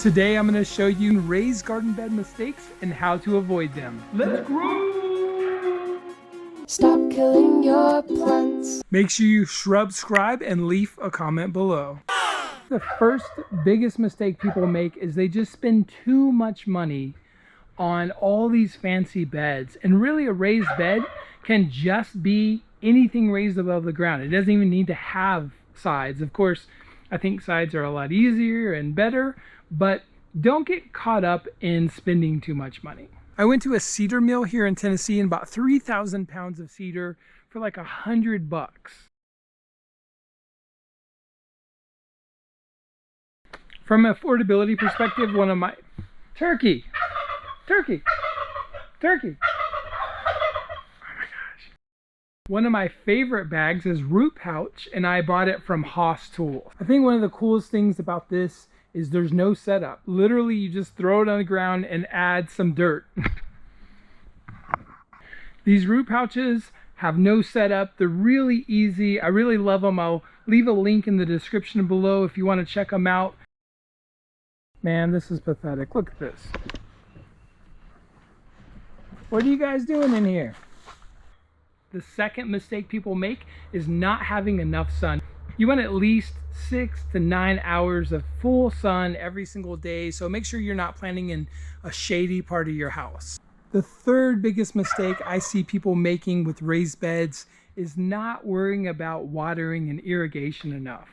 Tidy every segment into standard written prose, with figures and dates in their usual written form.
Today I'm going to show you raised garden bed mistakes and how to avoid them. Let's grow! Stop killing your plants. Make sure you subscribe and leave a comment below. The first biggest mistake people make is they just spend too much money on all these fancy beds. And really a raised bed can just be anything raised above the ground. It doesn't even need to have sides. Of course, I think sides are a lot easier and better, but don't get caught up in spending too much money. I went to a cedar mill here in Tennessee and bought 3,000 pounds of cedar for like $100. From an affordability perspective, one of my... Turkey! One of my favorite bags is root pouch, and I bought it from Haas Tools. I think one of the coolest things about this is there's no setup. Literally, you just throw it on the ground and add some dirt. These root pouches have no setup. They're really easy. I really love them. I'll leave a link in the description below if you want to check them out. Man, this is pathetic. Look at this. What are you guys doing in here? The second mistake people make is not having enough sun. You want at least 6 to 9 hours of full sun every single day, so make sure you're not planting in a shady part of your house. The third biggest mistake I see people making with raised beds is not worrying about watering and irrigation enough.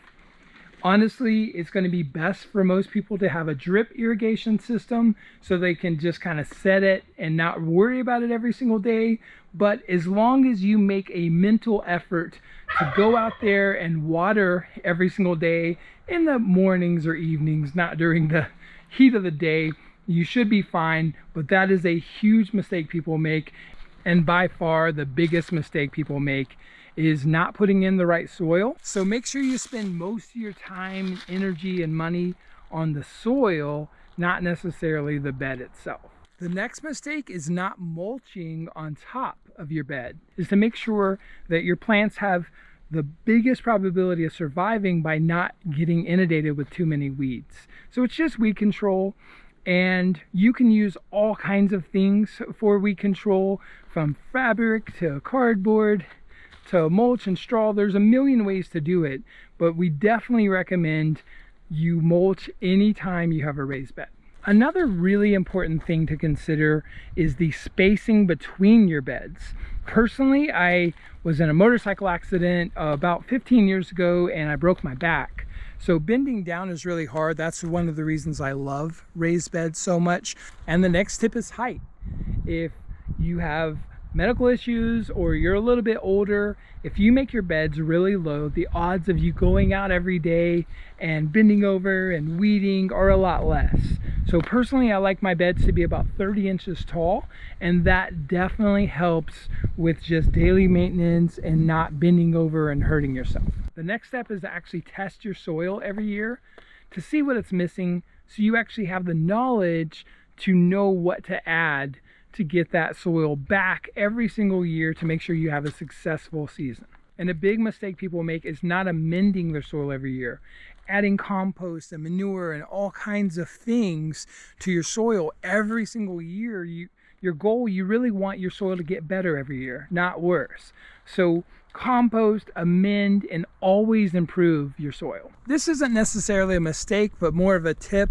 Honestly, it's going to be best for most people to have a drip irrigation system so they can just kind of set it and not worry about it every single day. But as long as you make a mental effort to go out there and water every single day in the mornings or evenings, not during the heat of the day, you should be fine. But that is a huge mistake people make. And by far the biggest mistake people make is not putting in the right soil. So make sure you spend most of your time, energy, and money on the soil, not necessarily the bed itself. The next mistake is not mulching on top of your bed, is to make sure that your plants have the biggest probability of surviving by not getting inundated with too many weeds. So it's just weed control, and you can use all kinds of things for weed control, from fabric to cardboard to mulch and straw. There's a million ways to do it, but we definitely recommend you mulch anytime you have a raised bed. Another really important thing to consider is the spacing between your beds. Personally, I was in a motorcycle accident about 15 years ago and I broke my back. So bending down is really hard. That's one of the reasons I love raised beds so much. And the next tip is height. If you have medical issues or you're a little bit older, if you make your beds really low, the odds of you going out every day and bending over and weeding are a lot less. So personally, I like my beds to be about 30 inches tall, and that definitely helps with just daily maintenance and not bending over and hurting yourself. The next step is to actually test your soil every year to see what it's missing, so you actually have the knowledge to know what to add to get that soil back every single year to make sure you have a successful season. And a big mistake people make is not amending their soil every year. Adding compost and manure and all kinds of things to your soil every single year. Your goal, you really want your soil to get better every year, not worse. So compost, amend, and always improve your soil. This isn't necessarily a mistake, but more of a tip.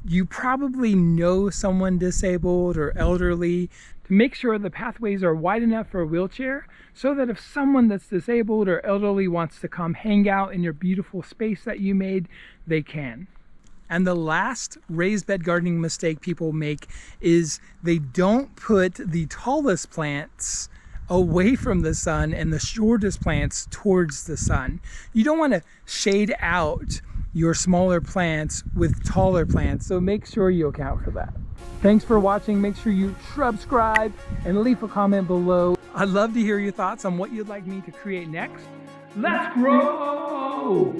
You probably know someone disabled or elderly, to make sure the pathways are wide enough for a wheelchair so that if someone that's disabled or elderly wants to come hang out in your beautiful space that you made, they can. And the last raised bed gardening mistake people make is they don't put the tallest plants away from the sun and the shortest plants towards the sun. You don't want to shade out your smaller plants with taller plants, so make sure you account for that. Thanks for watching. Make sure you subscribe and leave a comment below. I'd love to hear your thoughts on what you'd like me to create next. Let's grow!